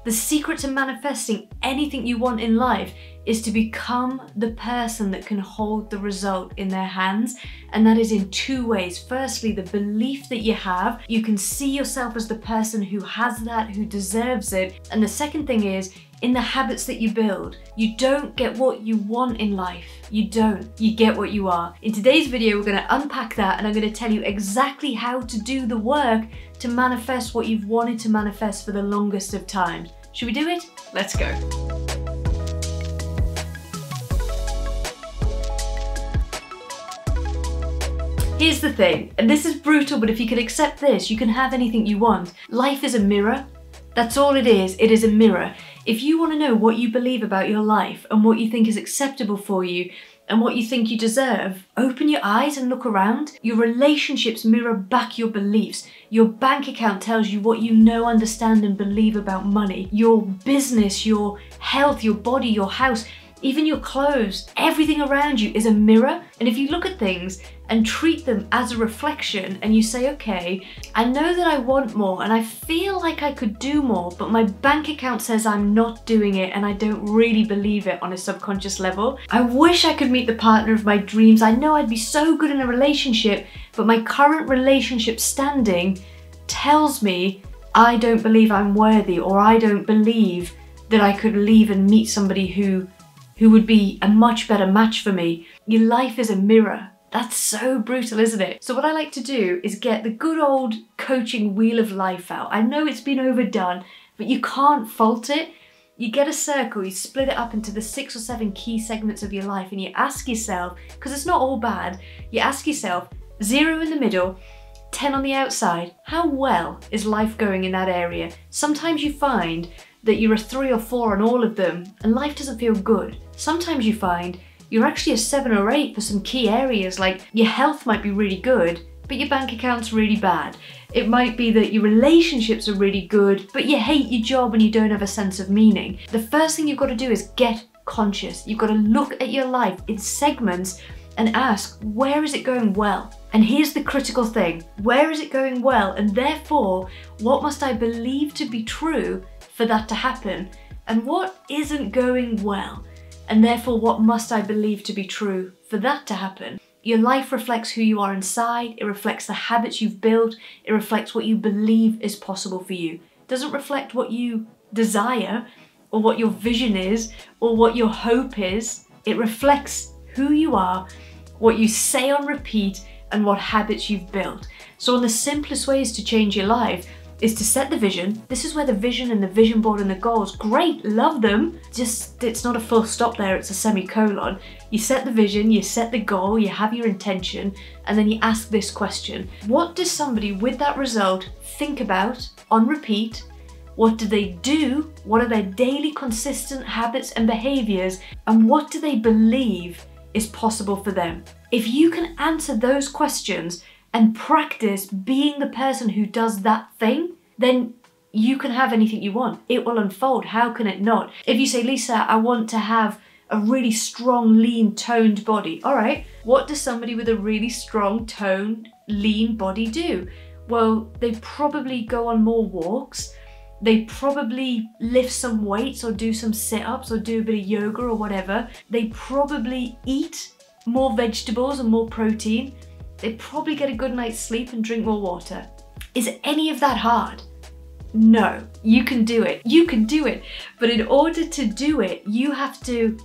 The secret to manifesting anything you want in life is to become the person that can hold the result in their hands. And that is in two ways. Firstly, the belief that you have. You can see yourself as the person who has that, who deserves it. And the second thing is, in the habits that you build. You don't get what you want in life. You don't. You get what you are. In today's video, we're going to unpack that, and I'm going to tell you exactly how to do the work to manifest what you've wanted to manifest for the longest of times. Should we do it? Let's go. Here's the thing, and this is brutal, but if you can accept this, you can have anything you want. Life is a mirror. That's all it is. It is a mirror. If you want to know what you believe about your life and what you think is acceptable for you and what you think you deserve, open your eyes and look around. Your relationships mirror back your beliefs. Your bank account tells you what you know, understand and believe about money. Your business, your health, your body, your house, even your clothes, everything around you is a mirror. And if you look at things and treat them as a reflection and you say, okay, I know that I want more and I feel like I could do more, but my bank account says I'm not doing it and I don't really believe it on a subconscious level. I wish I could meet the partner of my dreams. I know I'd be so good in a relationship, but my current relationship standing tells me I don't believe I'm worthy, or I don't believe that I could leave and meet somebody who would be a much better match for me. Your life is a mirror. That's so brutal, isn't it? So what I like to do is get the good old coaching wheel of life out. I know it's been overdone, but you can't fault it. You get a circle, you split it up into the 6 or 7 key segments of your life, and you ask yourself, because it's not all bad, you ask yourself, 0 in the middle, 10 on the outside, how well is life going in that area? Sometimes you find that you're a 3 or 4 on all of them and life doesn't feel good. Sometimes you find you're actually a 7 or 8 for some key areas, like your health might be really good, but your bank account's really bad. It might be that your relationships are really good, but you hate your job and you don't have a sense of meaning. The first thing you've got to do is get conscious. You've got to look at your life in segments and ask, where is it going well? And here's the critical thing, where is it going well? And therefore, what must I believe to be true for that to happen? And what isn't going well? And therefore, what must I believe to be true for that to happen? Your life reflects who you are inside, it reflects the habits you've built, it reflects what you believe is possible for you. It doesn't reflect what you desire, or what your vision is, or what your hope is. It reflects who you are, what you say on repeat, and what habits you've built. So one of the simplest ways to change your life is to set the vision. This is where the vision and the vision board and the goals, great, love them. Just, it's not a full stop there, it's a semicolon. You set the vision, you set the goal, you have your intention, and then you ask this question. What does somebody with that result think about on repeat? What do they do? What are their daily consistent habits and behaviors? And what do they believe is possible for them? If you can answer those questions and practice being the person who does that thing, then you can have anything you want. It will unfold. How can it not? If you say, Lisa, I want to have a really strong, lean, toned body. All right, what does somebody with a really strong, toned, lean body do? Well, they probably go on more walks. They probably lift some weights or do some sit-ups or do a bit of yoga or whatever. They probably eat more vegetables and more protein. They probably get a good night's sleep and drink more water. Is any of that hard? No, you can do it. You can do it. But in order to do it, you have to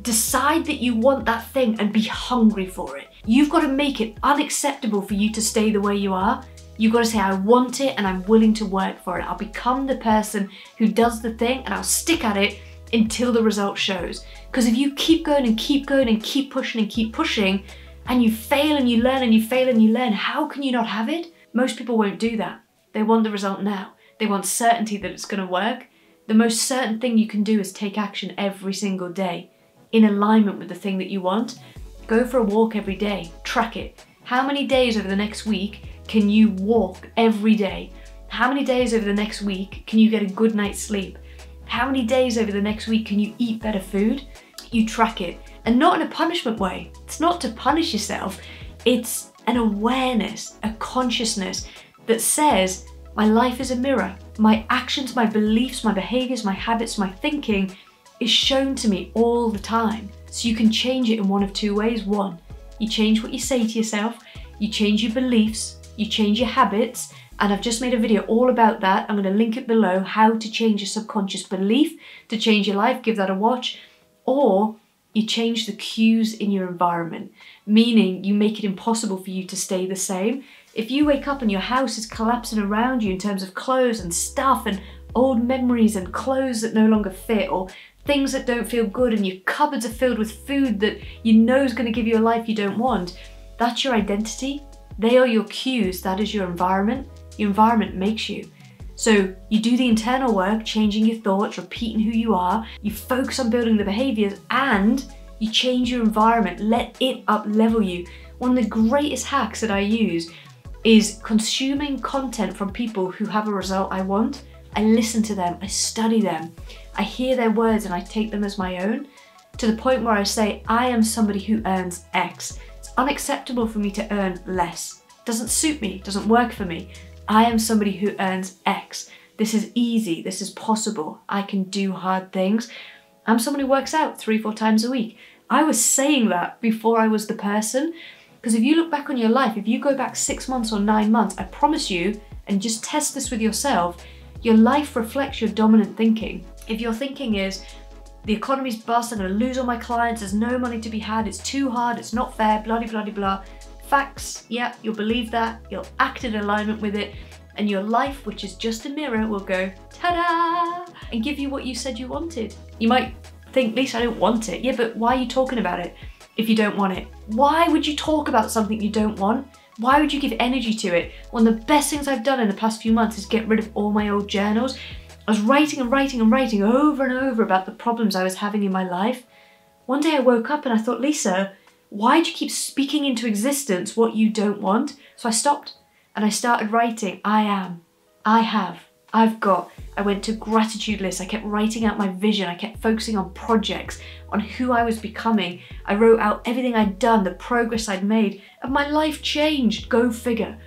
decide that you want that thing and be hungry for it. You've got to make it unacceptable for you to stay the way you are. You've got to say, I want it and I'm willing to work for it. I'll become the person who does the thing and I'll stick at it until the result shows. Because if you keep going and keep going and keep pushing, and you fail and you learn and you fail and you learn, how can you not have it? Most people won't do that. They want the result now. They want certainty that it's going to work. The most certain thing you can do is take action every single day in alignment with the thing that you want. Go for a walk every day. Track it. How many days over the next week can you walk every day? How many days over the next week can you get a good night's sleep? How many days over the next week can you eat better food? You track it. And not in a punishment way. It's not to punish yourself. It's an awareness, a consciousness that says, My life is a mirror. My actions, my beliefs, my behaviors, my habits, my thinking is shown to me all the time. So you can change it in one of two ways. One, you change what you say to yourself, you change your beliefs, you change your habits, and I've just made a video all about that. I'm going to link it below, how to change your subconscious belief to change your life. Give that a watch. Or you change the cues in your environment, meaning you make it impossible for you to stay the same. If you wake up and your house is collapsing around you in terms of clothes and stuff and old memories and clothes that no longer fit, or things that don't feel good, and your cupboards are filled with food that you know is going to give you a life you don't want, that's your identity. They are your cues. That is your environment. Your environment makes you. So you do the internal work, changing your thoughts, repeating who you are, you focus on building the behaviors, and you change your environment, let it up level you. One of the greatest hacks that I use is consuming content from people who have a result I want. I listen to them, I study them, I hear their words and I take them as my own, to the point where I say, I am somebody who earns X. It's unacceptable for me to earn less. Doesn't suit me, doesn't work for me. I am somebody who earns X. This is easy, this is possible. I can do hard things. I'm someone who works out 3-4 times a week. I was saying that before I was the person, because if you look back on your life, if you go back 6 months or 9 months, I promise you, and just test this with yourself, your life reflects your dominant thinking. If your thinking is, the economy's bust, I'm gonna lose all my clients, there's no money to be had, it's too hard, it's not fair, blah, blah, blah, blah. Facts, yeah, you'll believe that, you'll act in alignment with it, and your life, which is just a mirror, will go ta-da and give you what you said you wanted. You might think, Lisa, I don't want it. Yeah, but why are you talking about it if you don't want it? Why would you talk about something you don't want? Why would you give energy to it? One of the best things I've done in the past few months is get rid of all my old journals. I was writing and writing and writing over and over about the problems I was having in my life. One day I woke up and I thought, Lisa, why do you keep speaking into existence what you don't want? So I stopped and I started writing. I am, I have, I've got. I went to gratitude lists. I kept writing out my vision. I kept focusing on projects, on who I was becoming. I wrote out everything I'd done, the progress I'd made, and my life changed. Go figure.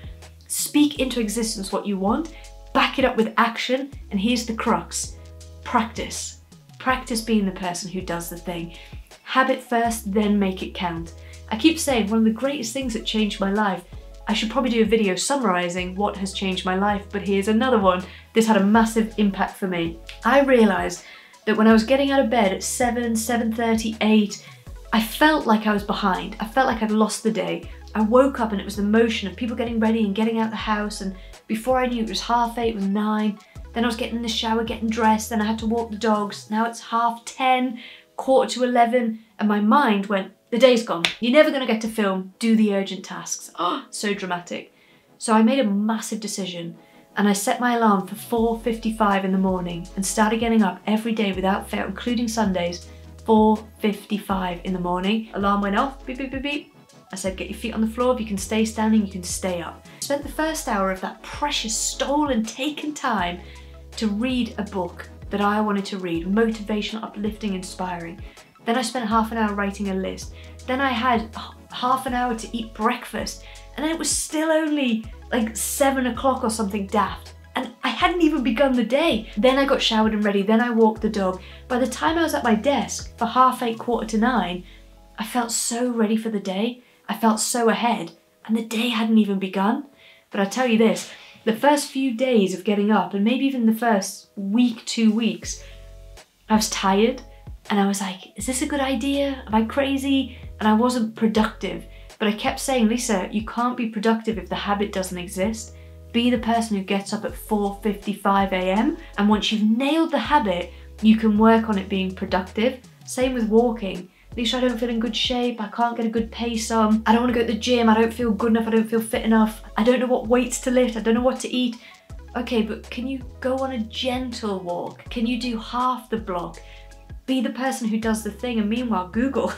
Speak into existence what you want, back it up with action, and here's the crux. Practice. Practice being the person who does the thing. Habit first, then make it count. I keep saying one of the greatest things that changed my life, I should probably do a video summarising what has changed my life, but here's another one. This had a massive impact for me. I realised that when I was getting out of bed at 7, 7:30, 8, I felt like I was behind. I felt like I'd lost the day. I woke up and it was the motion of people getting ready and getting out the house, and before I knew it was 8:30, it was 9. Then I was getting in the shower, getting dressed, then I had to walk the dogs. Now it's 10:30, 10:45, and my mind went, the day's gone. You're never gonna get to film, do the urgent tasks. Oh, so dramatic. So I made a massive decision and I set my alarm for 4:55 in the morning and started getting up every day without fail, including Sundays, 4:55 in the morning. Alarm went off, beep, beep, beep, beep. I said, get your feet on the floor. If you can stay standing, you can stay up. I spent the first hour of that precious, stolen, taken time to read a book that I wanted to read, motivational, uplifting, inspiring. Then I spent half an hour writing a list. Then I had half an hour to eat breakfast. And then it was still only like 7 o'clock or something daft. And I hadn't even begun the day. Then I got showered and ready. Then I walked the dog. By the time I was at my desk for 8:30, 8:45, I felt so ready for the day. I felt so ahead. And the day hadn't even begun. But I tell you this, the first few days of getting up, and maybe even the first week, 2 weeks, I was tired. And I was like, is this a good idea? Am I crazy? And I wasn't productive. But I kept saying, Lisa, you can't be productive if the habit doesn't exist. Be the person who gets up at 4:55 a.m. And once you've nailed the habit, you can work on it being productive. Same with walking. Lisa, I don't feel in good shape. I can't get a good pace on. I don't want to go to the gym. I don't feel good enough. I don't feel fit enough. I don't know what weights to lift. I don't know what to eat. Okay, but can you go on a gentle walk? Can you do half the block? Be the person who does the thing, and meanwhile Google,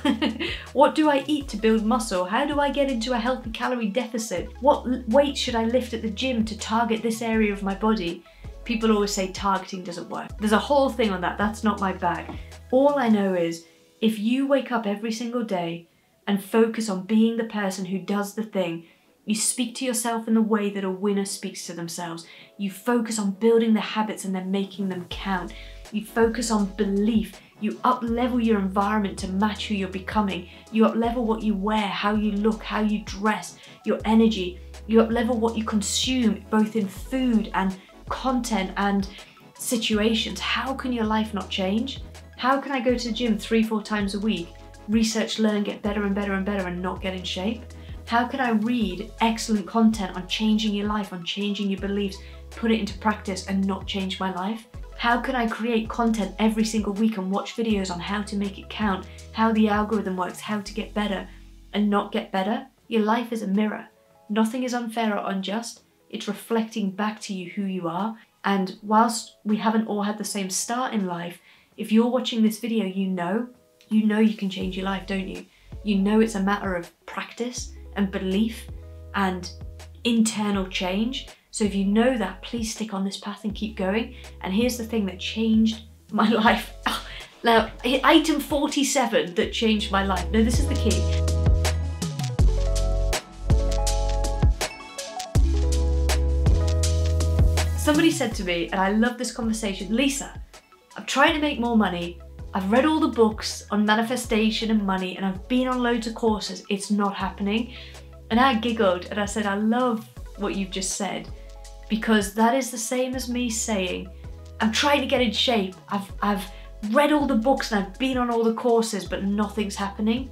what do I eat to build muscle? How do I get into a healthy calorie deficit? What weight should I lift at the gym to target this area of my body? People always say targeting doesn't work. There's a whole thing on that, that's not my bag. All I know is, if you wake up every single day and focus on being the person who does the thing, You speak to yourself in the way that a winner speaks to themselves. You focus on building the habits and then making them count. You focus on belief. You up-level your environment to match who you're becoming. You up-level what you wear, how you look, how you dress, your energy. You up-level what you consume, both in food and content and situations. How can your life not change? How can I go to the gym 3-4 times a week, research, learn, get better and better and better and not get in shape? How can I read excellent content on changing your life, on changing your beliefs, put it into practice and not change my life? How can I create content every single week and watch videos on how to make it count, how the algorithm works, how to get better and not get better? Your life is a mirror. Nothing is unfair or unjust. It's reflecting back to you who you are. And whilst we haven't all had the same start in life, if you're watching this video, you know you can change your life, don't you? You know it's a matter of practice and belief and internal change. So if you know that, please stick on this path and keep going. And here's the thing that changed my life. Now, item 47 that changed my life. No, this is the key. Somebody said to me, and I love this conversation, Lisa, I'm trying to make more money. I've read all the books on manifestation and money, and I've been on loads of courses. It's not happening. And I giggled and I said, I love what you've just said, because that is the same as me saying, I'm trying to get in shape. I've read all the books and I've been on all the courses, but nothing's happening.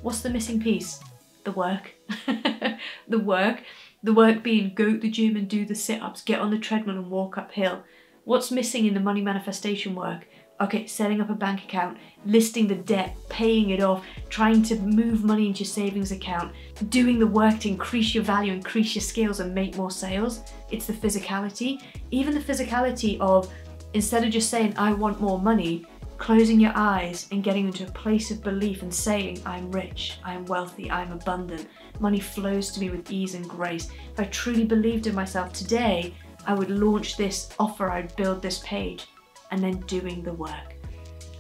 What's the missing piece? The work. The work. The work being go to the gym and do the sit-ups, get on the treadmill and walk uphill. What's missing in the money manifestation work? Okay, setting up a bank account, listing the debt, paying it off, trying to move money into your savings account, doing the work to increase your value, increase your skills and make more sales. It's the physicality. Even the physicality of, instead of just saying, I want more money, closing your eyes and getting into a place of belief and saying, I'm rich, I'm wealthy, I'm abundant. Money flows to me with ease and grace. If I truly believed in myself today, I would launch this offer, I'd build this page, and then doing the work.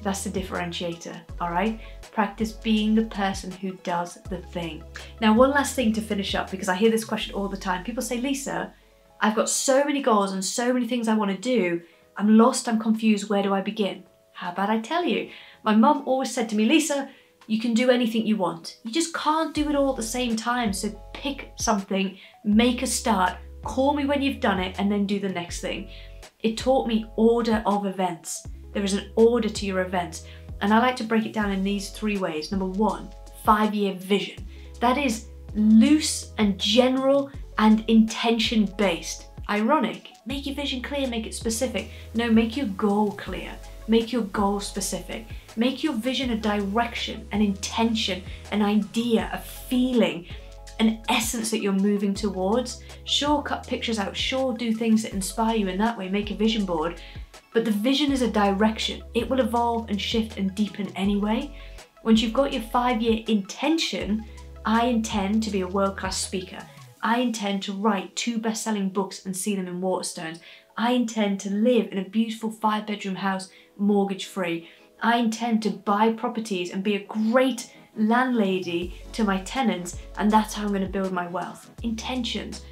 That's the differentiator, all right? Practice being the person who does the thing. Now, one last thing to finish up, because I hear this question all the time. People say, Lisa, I've got so many goals and so many things I want to do. I'm lost, I'm confused, where do I begin? How about I tell you? My mum always said to me, Lisa, you can do anything you want. You just can't do it all at the same time. So pick something, make a start, call me when you've done it, and then do the next thing. It taught me order of events. There is an order to your events. And I like to break it down in these 3 ways. Number 1, 5-year vision. That is loose and general and intention based. Ironic, make your vision clear, make it specific. No, make your goal clear. Make your goal specific. Make your vision a direction, an intention, an idea, a feeling, an essence that you're moving towards. Sure, cut pictures out, sure, do things that inspire you in that way, make a vision board, but the vision is a direction. It will evolve and shift and deepen anyway. Once you've got your 5-year intention, I intend to be a world-class speaker. I intend to write 2 best-selling books and see them in Waterstones. I intend to live in a beautiful 5-bedroom house, mortgage-free. I intend to buy properties and be a great landlady to my tenants, and that's how I'm going to build my wealth. Intentions.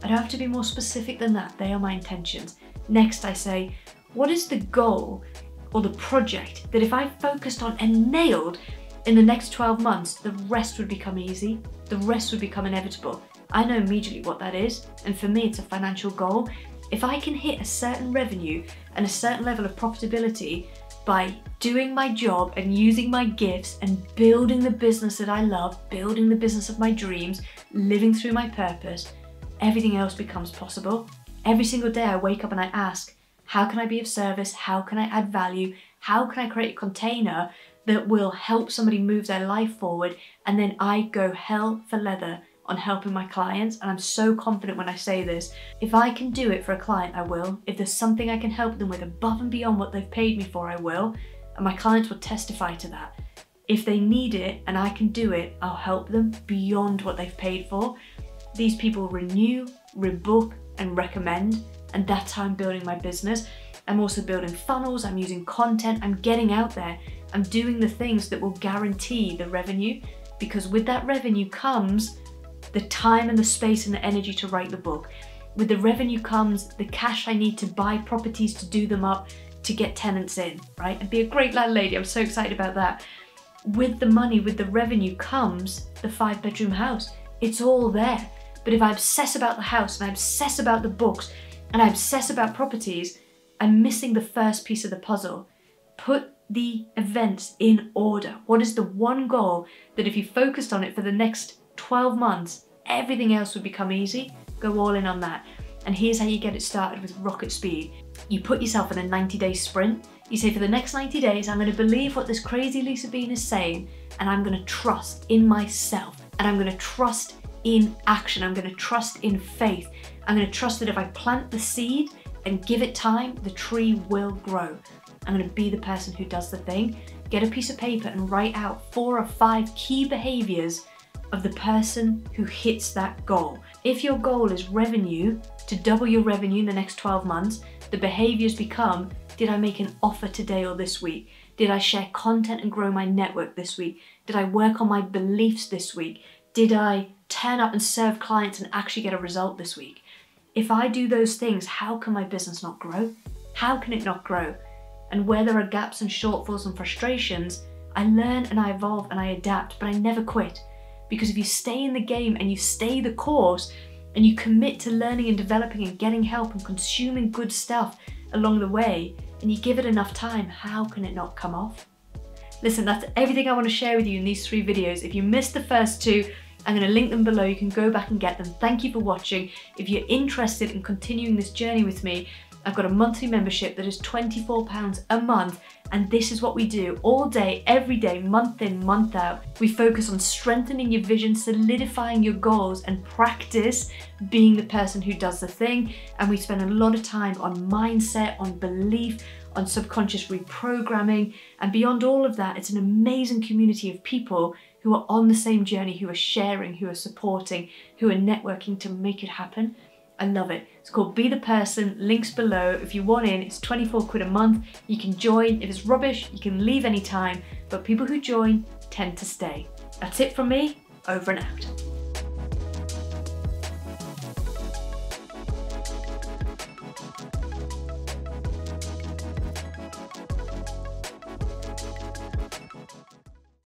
I don't have to be more specific than that. They are my intentions. Next, I say, what is the goal or the project that if I focused on and nailed in the next 12 months, the rest would become easy, the rest would become inevitable. I know immediately what that is, and for me it's a financial goal. If I can hit a certain revenue and a certain level of profitability by doing my job and using my gifts and building the business that I love, building the business of my dreams, living through my purpose, everything else becomes possible. Every single day I wake up and I ask, how can I be of service? How can I add value? How can I create a container that will help somebody move their life forward? And then I go hell for leather on helping my clients. And I'm so confident when I say this. If I can do it for a client, I will. If there's something I can help them with above and beyond what they've paid me for, I will. And my clients will testify to that. If they need it and I can do it, I'll help them beyond what they've paid for. These people renew, rebook, and recommend. And that's how I'm building my business. I'm also building funnels, I'm using content, I'm getting out there. I'm doing the things that will guarantee the revenue, because with that revenue comes the time and the space and the energy to write the book. With the revenue comes the cash I need to buy properties, to do them up, to get tenants in, right? And be a great landlady. I'm so excited about that. With the money, with the revenue comes the 5-bedroom house. It's all there. But if I obsess about the house and I obsess about the books and I obsess about properties, I'm missing the first piece of the puzzle. Put the events in order. What is the one goal that if you focused on it for the next 12 months, everything else would become easy? Go all in on that. And here's how you get it started with rocket speed. You put yourself in a 90-day sprint. You say, for the next 90 days, I'm going to believe what this crazy Lisa Bean is saying, and I'm going to trust in myself, and I'm going to trust in action. I'm going to trust in faith. I'm going to trust that if I plant the seed and give it time, the tree will grow. I'm going to be the person who does the thing. Get a piece of paper and write out 4 or 5 key behaviors of the person who hits that goal. If your goal is revenue, to double your revenue in the next 12 months, the behaviors become, did I make an offer today or this week? Did I share content and grow my network this week? Did I work on my beliefs this week? Did I turn up and serve clients and actually get a result this week? If I do those things, how can my business not grow? How can it not grow? And where there are gaps and shortfalls and frustrations, I learn and I evolve and I adapt, but I never quit. Because if you stay in the game and you stay the course and you commit to learning and developing and getting help and consuming good stuff along the way, and you give it enough time, how can it not come off? Listen, that's everything I want to share with you in these 3 videos. If you missed the first 2, I'm going to link them below. You can go back and get them. Thank you for watching. If you're interested in continuing this journey with me, I've got a monthly membership that is £24 a month, and this is what we do all day, every day, month in, month out. We focus on strengthening your vision, solidifying your goals, and practice being the person who does the thing. And we spend a lot of time on mindset, on belief, on subconscious reprogramming, and beyond all of that, it's an amazing community of people who are on the same journey, who are sharing, who are supporting, who are networking to make it happen. I love it. It's called Be the Person, links below. If you want in, it's 24 quid a month. You can join. If it's rubbish, you can leave anytime, but people who join tend to stay. That's it from me, over and out.